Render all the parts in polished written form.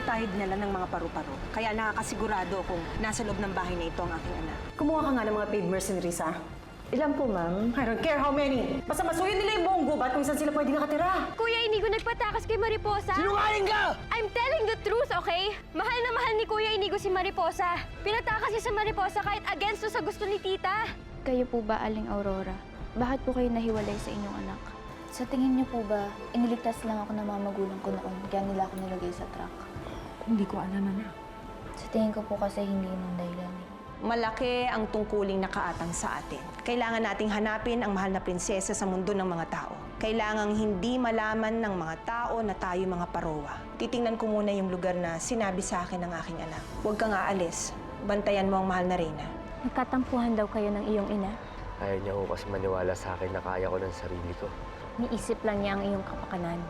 tayo dinala ng mga paru-paro. Kaya nakakasigurado kung nasa loob ng bahay na ito ang aking anak. Kumuha ka nga ng mga paid mercenaries, ha? Ilan po, ma'am? I don't care how many. Basta masuyo nila yung buong gubat kung saan sila pwede nakatira. Kuya Inigo nagpatakas kay Mariposa. Sinungaling ka! I'm telling the truth, okay? Mahal na mahal ni Kuya Inigo si Mariposa. Pinatakas niya sa Mariposa kahit against sa gusto ni tita. Kayo po ba, Aling Aurora? Bakit po kayo nahiwalay sa inyong anak? Sa tingin niyo po ba, iniligtas lang ako ng mga magulang ko noon, kaya nila ako nilagay sa truck? Hindi ko alam, anak. Sa tingin ko po kasi hindi yun ang dahilan eh. Malaki ang tungkuling nakaatang sa atin. Kailangan nating hanapin ang mahal na prinsesa sa mundo ng mga tao. Kailangang hindi malaman ng mga tao na tayo mga parowa. Titingnan ko muna yung lugar na sinabi sa akin ng aking anak. Huwag kang aalis. Bantayan mo ang mahal na reyna. Nagkatampuhan daw kayo ng iyong ina. Ayaw niya ho kasi maniwala sa akin na kaya ko ng sarili ko. Niisip lang niya ang iyong kapakanan.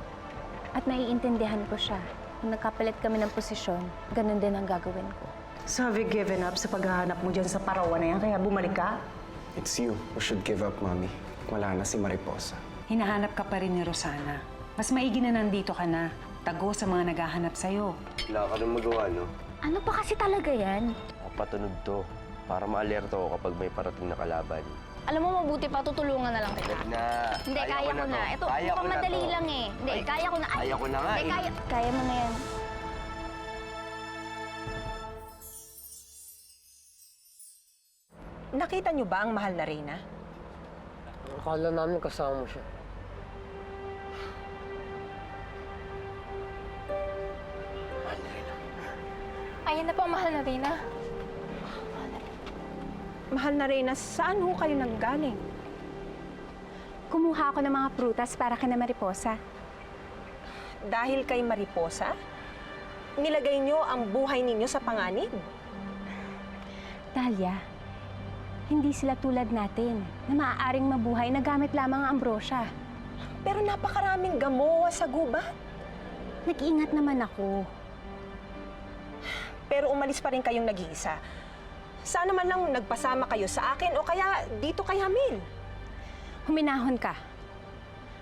At naiintindihan ko siya. Kung nagkapalit kami ng posisyon, ganun din ang gagawin ko. So have you given up sa paghahanap mo dyan sa parawan na yan, kaya bumalik ka? It's you who should give up, Mommy. Wala na si Mariposa. Hinahanap ka pa rin ni Rosana. Mas maigi na nandito ka na. Tago sa mga naghahanap sa'yo. Wala ka rin magawa, no? Ano pa kasi talaga yan? Patunod to para ma-alerto ako kapag may parating na kalaban. Alam mo, mabuti pa, tutulungan na lang kita. Na, Hindi, kaya ko na. Ito, mukhang madali lang eh. Hindi, kaya ko na. Kaya ko na nga Hindi, eh. kaya mo na yan. Nakita niyo ba ang mahal na reyna? Akala namin kasama mo siya. Ayan na po ang mahal na Rina. Mahal na reyna, saan ho kayo nanggaling? Kumuha ako ng mga prutas para kina Mariposa. Dahil kay Mariposa, nilagay niyo ang buhay ninyo sa panganib. Talia, hindi sila tulad natin na maaaring mabuhay na gamit lamang ang ambrosya. Pero napakaraming gamowa sa gubat. Nag-iingat naman ako. Pero umalis pa rin kayong nag-iisa. Sana man lang nagpasama kayo sa akin o kaya dito kay Hamil. Huminahon ka.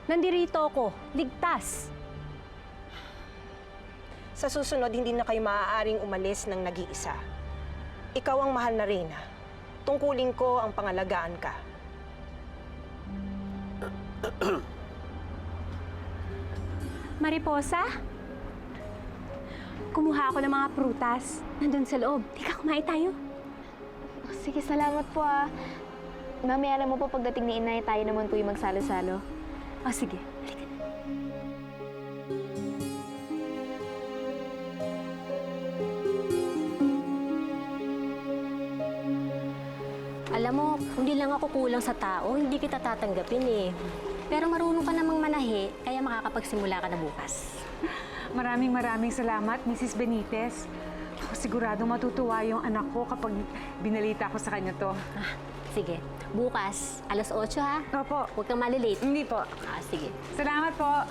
Nandirito ako, ligtas. Sa susunod, hindi na kayo maaaring umalis ng nag-iisa. Ikaw ang mahal na reyna. Tungkulin ko ang pangalagaan ka. Mariposa? Kumuha ako ng mga prutas. Nandun sa loob. Tika, kumain tayo. Sige, salamat po ah. Mamaya na mo po pagdating ni Inay, tayo naman po yung magsalo-salo. O sige, halika na. Alam mo, hindi lang ako kulang sa tao, hindi kita tatanggapin eh. Pero marunong ka namang manahi, kaya makakapagsimula ka na bukas. Maraming salamat, Mrs. Benitez. Ako siguradong matutuwa yung anak ko kapag binalita ko sa kanya to. Sige, bukas, alas 8 ha? Opo. Huwag kang malilate. Hindi po. Sige. Salamat po.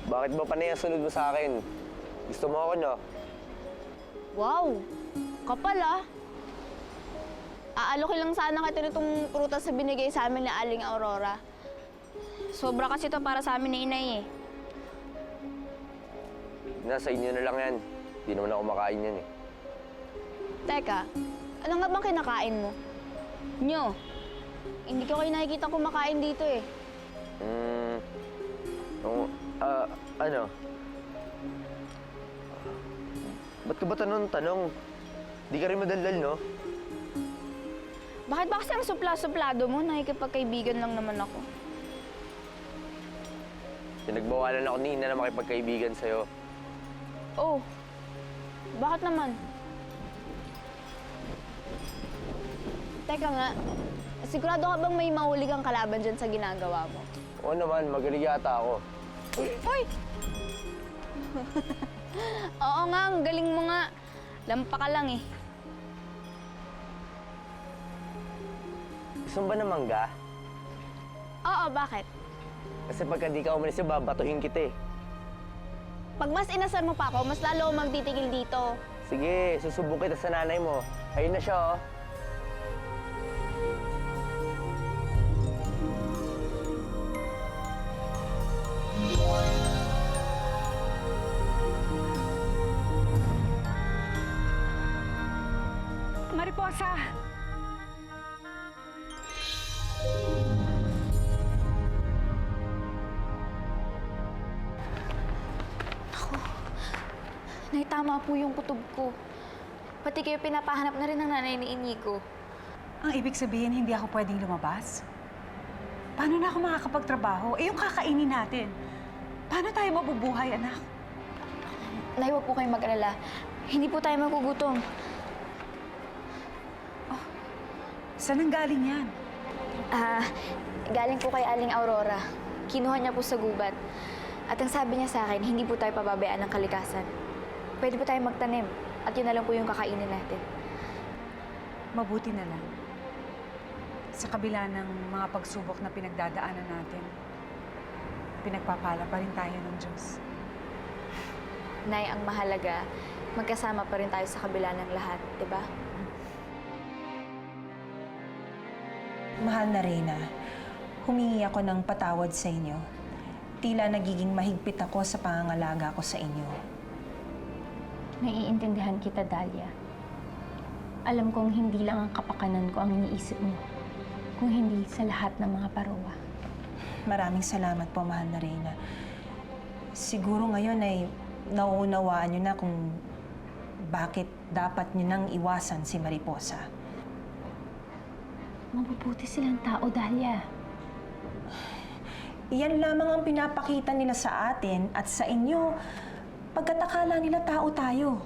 Bakit ba panay ang sunod mo sa akin? Gusto mo ako, no? Wow! Kapal ah! Aalokin lang sana kita nitong prutas na binigay sa amin ni Aling Aurora. Sobra kasi ito para sa amin ni Inay eh. Nasa inyo na lang yan. Hindi naman ako makain yan eh. Teka, ano nga bang kinakain mo? Nyo, hindi ko kayo nakikita kumakain dito eh. Ano? Ba't ka ba tanong? Di ka rin madaldal, no? Bakit ba kasi ang supla-suplado mo? Nakikipagkaibigan lang naman ako. Pinagbawalan ako ni Ina na makipagkaibigan sa'yo. Oh, bakit naman? Teka nga, sigurado ka bang may mahuli kang kalaban dyan sa ginagawa mo? Oo naman, magaling yata ako. Uy! Oo nga, ang galing mo nga. Lampa ka lang eh. Gusto mo ba ng mangga? Oo, bakit? Kasi pagka di ka umalis, babatuhin kita eh. Pag mas inasar mo pa ako, mas lalo ako magtitigil dito. Sige, susubok kita sa nanay mo. Ayun na siya, oh. Mariposa! Nay, tama po yung kutob ko. Pati kayo pinapahanap na rin ng nanay ni Inigo. Ang ibig sabihin, hindi ako pwedeng lumabas? Paano na ako makakapagtrabaho? Eh, yung kakainin natin. Paano tayo mabubuhay, anak? Nay, huwag po kayong mag-alala. Hindi po tayo magugutom. Saan ang galing yan? Galing po kay Aling Aurora. Kinuha niya po sa gubat. At ang sabi niya sa akin, hindi po tayo pababayaan ng kalikasan. Pwede po tayo magtanim. At yun na lang po yung kakainin natin. Mabuti na lang. Sa kabila ng mga pagsubok na pinagdadaanan natin, pinagpapala pa rin tayo ng Diyos. Nay, ang mahalaga, magkasama pa rin tayo sa kabila ng lahat, di ba? Mahal na Reyna, humingi ako ng patawad sa inyo. Tila nagiging mahigpit ako sa pangangalaga ko sa inyo. Naiintindihan kita, Dahlia. Alam kong hindi lang ang kapakanan ko ang iniisip mo, kung hindi sa lahat ng mga parowa. Maraming salamat po, mahal na Reyna. Siguro ngayon ay nauunawaan niyo na kung bakit dapat niyo nang iwasan si Mariposa. Mabubuti silang tao, Dahlia. Iyan lamang ang pinapakita nila sa atin at sa inyo pagkat akala nila tao tayo.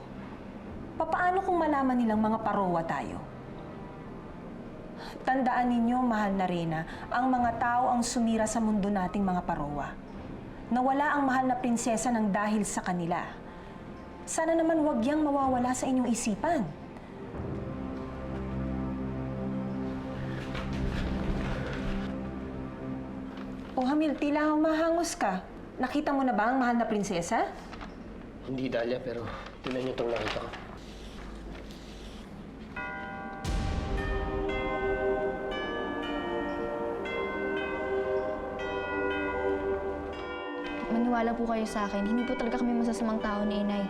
Papaano kung malaman nilang mga parowa tayo? Tandaan ninyo, mahal na Reyna, ang mga tao ang sumira sa mundo nating mga parowa. Nawala ang mahal na prinsesa ng dahil sa kanila. Sana naman wag yang mawawala sa inyong isipan. O Hamil, tila humahangos ka. Nakita mo na ba ang mahal na prinsesa? Hindi, Dahlia, pero tingnan niyo itong nakita ko. Maniwala po kayo sa akin. Hindi po talaga kami masasamang tao ni Inay.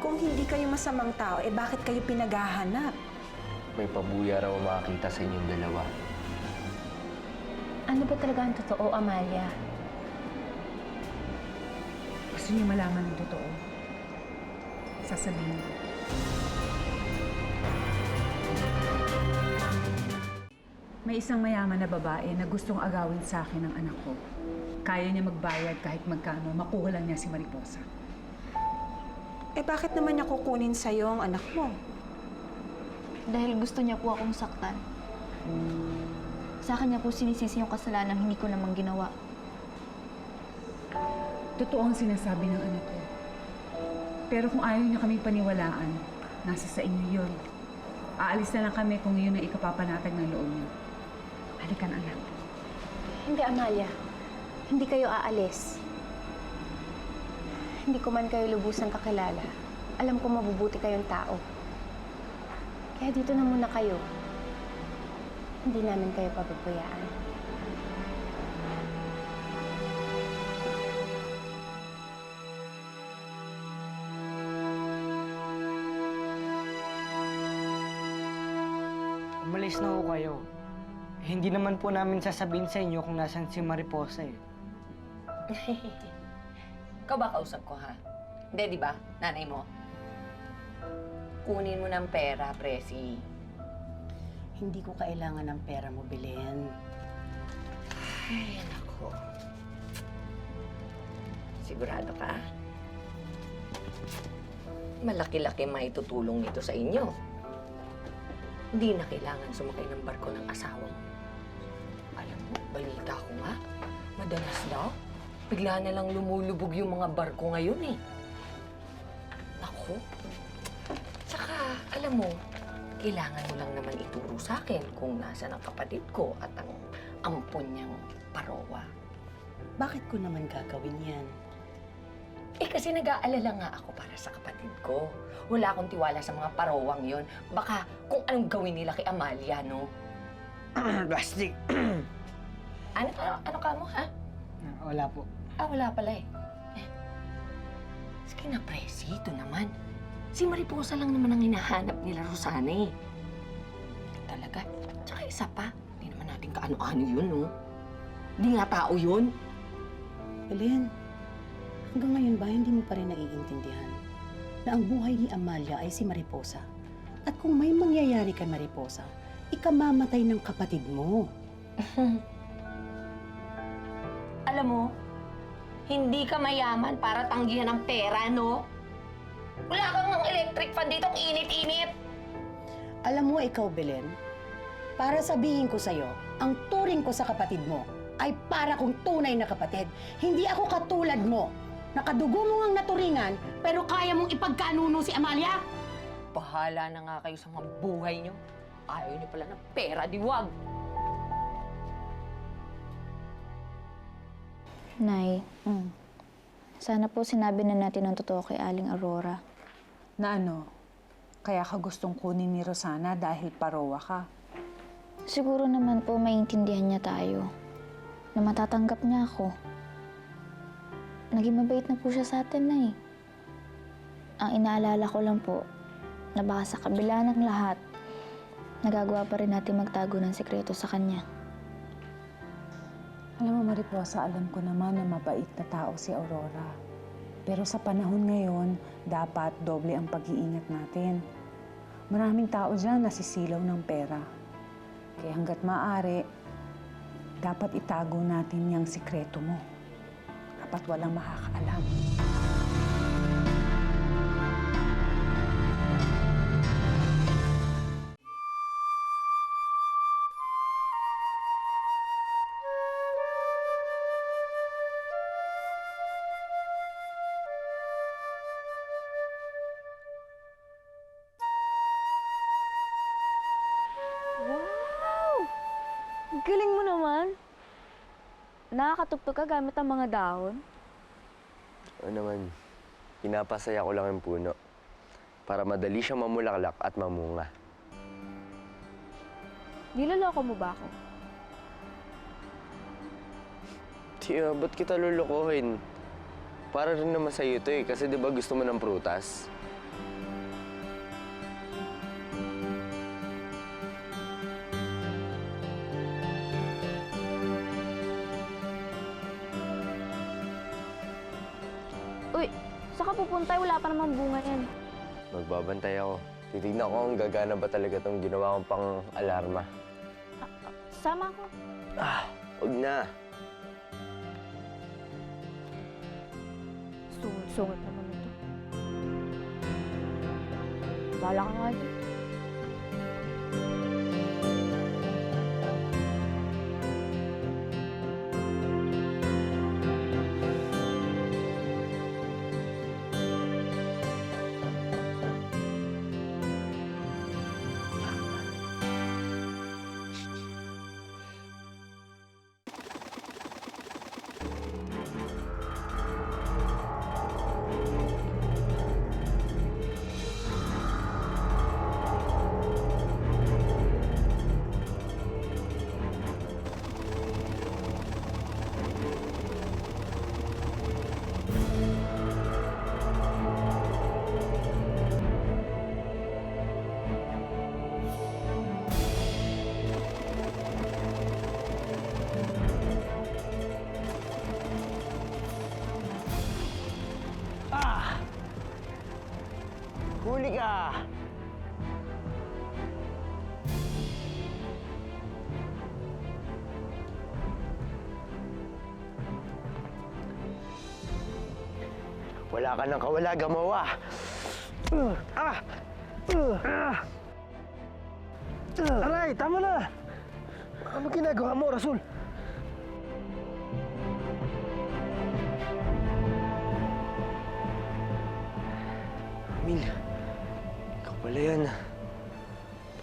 Kung hindi kayo masamang tao, eh bakit kayo pinaghahanap? May pabuya raw makakita sa inyong dalawa. Ano ba talaga ang totoo, Amalia? Gusto niyo malaman ng totoo? Sasabihin ko. May isang mayaman na babae na gustong agawin sa akin ng anak ko. Kaya niya magbayad kahit magkano, makuha lang niya si Mariposa. Eh bakit naman niya kukunin sa'yo ang anak mo? Dahil gusto niya po akong saktan. Sa akin niya po sinisisi yung kasalanan hindi ko namang ginawa. Totoo ang sinasabi ng anak ko. Pero kung ayaw niya kami paniwalaan, nasa sa inyo yun. Aalis na lang kami kung yun ang ikapapanatag ng loob niyo. Halikan, anak. Hindi, Amalia. Hindi kayo aalis. Hindi ko man kayo lubusang kakilala. Alam ko mabubuti kayong tao. Kaya dito na muna kayo. Hindi namin kayo pababayaan. Umalis na ho kayo. Hindi naman po namin sasabihin sa inyo kung nasan si Mariposa eh. Ikaw ba kausap ko, ha? Hindi, di ba? Nanay mo. Kunin mo ng pera, Presi. Hindi ko kailangan ng pera mo, Belen. Ay, nako. Sigurado ka? Malaki-laki maitutulong nito sa inyo. Hindi na kailangan sumakay ng barko ng asawa mo. Alam mo, balita ko nga, madalas daw, bigla na lang lumulubog yung mga barko ngayon eh. Naku. Tsaka, alam mo, kailangan mo lang naman ituro sa akin kung nasa ang kapatid ko at ang ampon niyang parowa. Bakit ko naman gagawin yan? Eh kasi nag-aalala nga ako para sa kapatid ko. Wala akong tiwala sa mga parowang yon. Baka kung anong gawin nila kay Amalia, no? Plastic! Ano ka mo, ha? Wala po. Wala pala eh. Sige na, Presi, ito naman. Si Mariposa lang naman ang hinahanap nila, Rosana eh. Talaga. Tsaka isa pa, hindi naman natin kaano-ano yun, no? Hindi nga tao yun. Belen, hanggang ngayon ba hindi mo pa rin naiintindihan na ang buhay ni Amalia ay si Mariposa? At kung may mangyayari kay Mariposa, ikamamatay ng kapatid mo. Alam mo, hindi ka mayaman para tanggihan ng pera, no? Wala kang electric fan dito, ang init-init. Alam mo ikaw, Belen, para sabihin ko sa'yo, ang turing ko sa kapatid mo ay para kong tunay na kapatid. Hindi ako katulad mo. Nakadugo mo ang naturingan, pero kaya mong ipagkaanuno si Amalia? Bahala na nga kayo sa mga buhay nyo. Ayaw nyo pala ng pera, diwag. Nay, sana po sinabi na natin ang totoo kay Aling Aurora. Na ano? Kaya ka gustong kunin ni Rosana dahil parowa ka. Siguro naman po maintindihan niya tayo. Na matatanggap niya ako. Naging mabait na po siya sa atin, Nay. Ang inaalala ko lang po, na baka sa kabila ng lahat, nagagawa pa rin natin magtago ng sekreto sa kanya. Alam mo, Mariposa, alam ko naman na mabait na tao si Aurora. Pero sa panahon ngayon, dapat doble ang pag-iingat natin. Maraming tao dyan nasisilaw ng pera. Kaya hanggat maaari, dapat itago natin yung sikreto mo. Dapat walang makakaalam. Galing mo naman. Nakakatugtog ka gamit ang mga dahon. Ano naman, pinapasaya ko lang yung puno para madali siyang mamulaklak at mamunga. Niloloko mo ba ako? Tiyo, ba't kita lulukuhin? Para rin naman sa'yo ito eh, kasi di ba gusto mo ng prutas? Uy, saan ka pupunta? Wala pa namang bunga yan. Magbabantay ako. Titignan ko kung gagana ba talaga itong ginawa kong pang-alarma. Sama ko. Huwag na. Sungit naman ito. Bala ka nga dyan. Huli ka! Wala ka nang kawala gumawa. Aray, tama na! Ano ginagawa mo, Rasul? Emil, ikaw pala yan.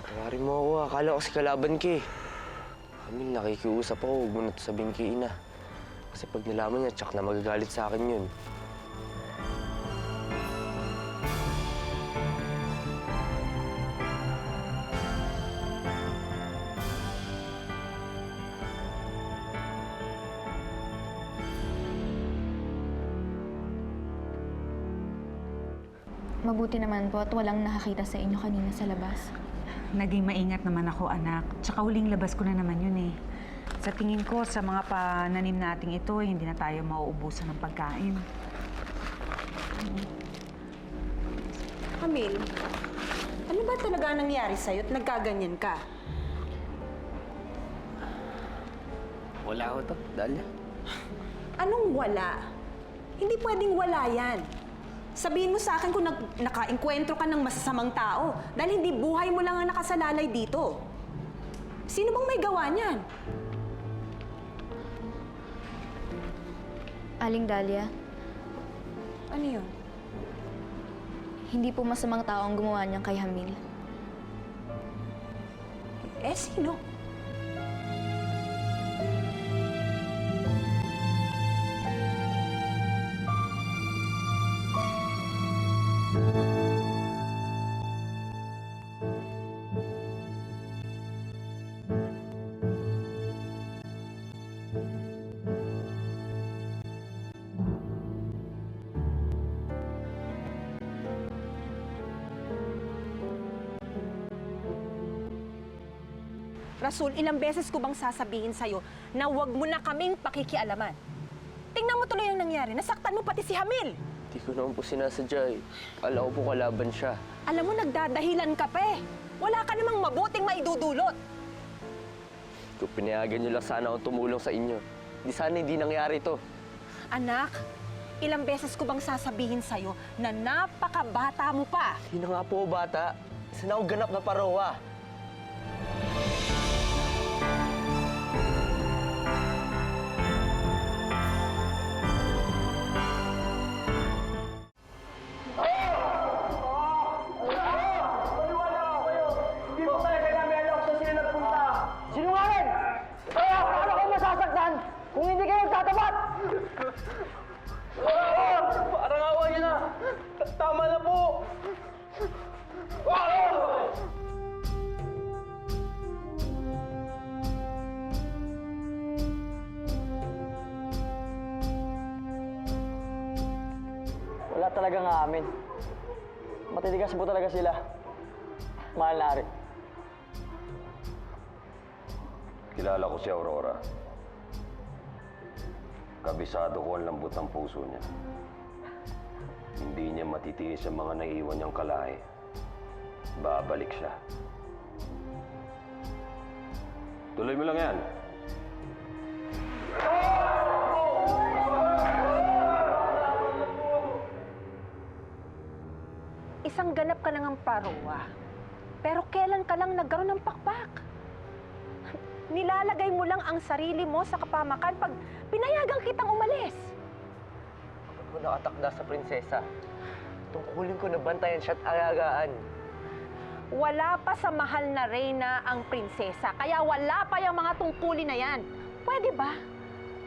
Patawarin mo ako. Akala ko si kalaban ka eh. Emil, nakikiusap ako. Huwag mo na ito sabihin kay Ina. Kasi pag nalaman niya, tsak na magagalit sa akin yun. Mabuti naman po at walang nakakita sa inyo kanina sa labas. Naging maingat naman ako, anak. Tsaka huling labas ko na naman yun eh. Sa tingin ko, sa mga pananim nating ito, hindi na tayo mauubusan ng pagkain. Camille, ano ba talaga nangyari sa'yo at nagkaganyan ka? Wala ko to, Dalia. Anong wala? Hindi pwedeng wala yan. Sabihin mo sa akin kung naka-enkwentro ka ng masasamang tao dahil hindi buhay mo lang ang nakasalalay dito. Sino bang may gawa niyan? Aling Dahlia, Ano yun? hindi po masamang tao ang gumawa niyan kay Hamil. Eh, sino? Rasul, ilang beses ko bang sasabihin sa'yo na huwag mo na kaming pakikialaman? Tingnan mo tuloy ang nangyari. Nasaktan mo pati si Hamil. Hindi ko naman po sinasadya eh. Akala ko po kalaban siya. Alam mo, nagdadahilan ka pa eh. Wala ka namang mabuting maidudulot. Kung pinayagan niyo lang sana akong tumulong sa inyo, di sana hindi nangyari to. Anak, ilang beses ko bang sasabihin sa'yo na napakabata mo pa? Hindi na nga po, bata. Isa na akong ganap na parowa. Parang awa niyo na! Tama na po! Wala talaga nga amin. Matitigas po talaga sila. Mahal na rin. Kilala ko si Aurora. Kabisado ko ang lambot ng puso niya. Hindi niya matitiis sa mga naiiwan niyang kalahi. Babalik siya. Tuloy mo lang yan. Isang ganap ka nang parowa. Pero kailan ka lang nagkaroon ng pakpak? Nilalagay mo lang ang sarili mo sa kapamakan pag pinayagang kitang umalis. Kapag ko nakatakda sa prinsesa, tungkulin ko na bantayan siya at alagaan. Wala pa sa mahal na reyna ang prinsesa, kaya wala pa yung mga tungkulin na yan. Pwede ba?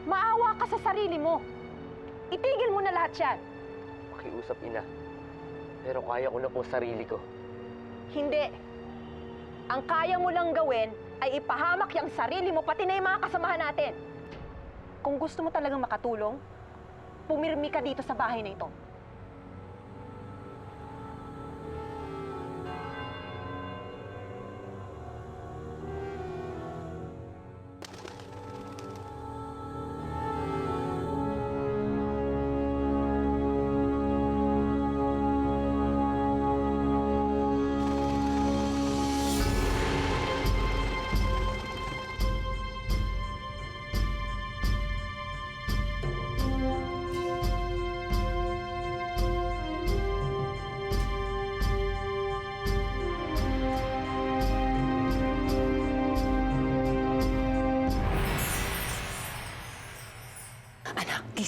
Maawa ka sa sarili mo. Itigil mo na lahat yan. Makiusap, Ina. Pero kaya ko na po sarili ko. Hindi. Ang kaya mo lang gawin ay ipahamak yung sarili mo, pati na yung mga kasamahan natin. Kung gusto mo talagang makatulong, pumirmi ka dito sa bahay na ito.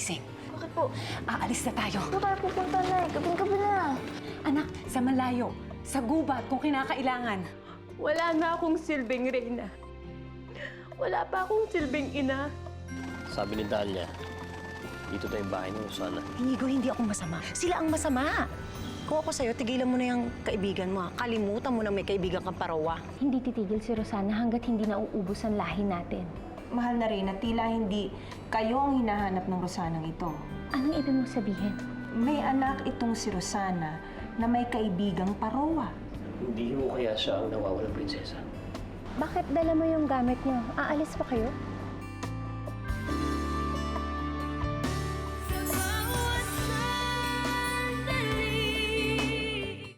gising. Bakit po? Aalis na tayo. Saan tayo pupunta, Nay? Gabing-gabi na. Anak, sa malayo, sa gubat kung kinakailangan. Wala na akong silbing reyna. Wala pa akong silbing ina. Sabi ni Dalia, dito na yung bahay ni Rosana. Inigo, hindi ako masama. Sila ang masama. Kung ako sa'yo, tigilan mo na yung kaibigan mo. Kalimutan mo na may kaibigan kang parawa. Hindi titigil si Rosana hanggat hindi nauubos ang lahi natin. Mahal na rin, tila hindi kayo ang hinahanap ng Rosanang ito. Anong ibig mong sabihin? May anak itong si Rosana na may kaibigang parowa. Hindi mo kaya siya ang nawawalang prinsesa. Bakit dala mo yung gamit niyo? Aalis pa kayo?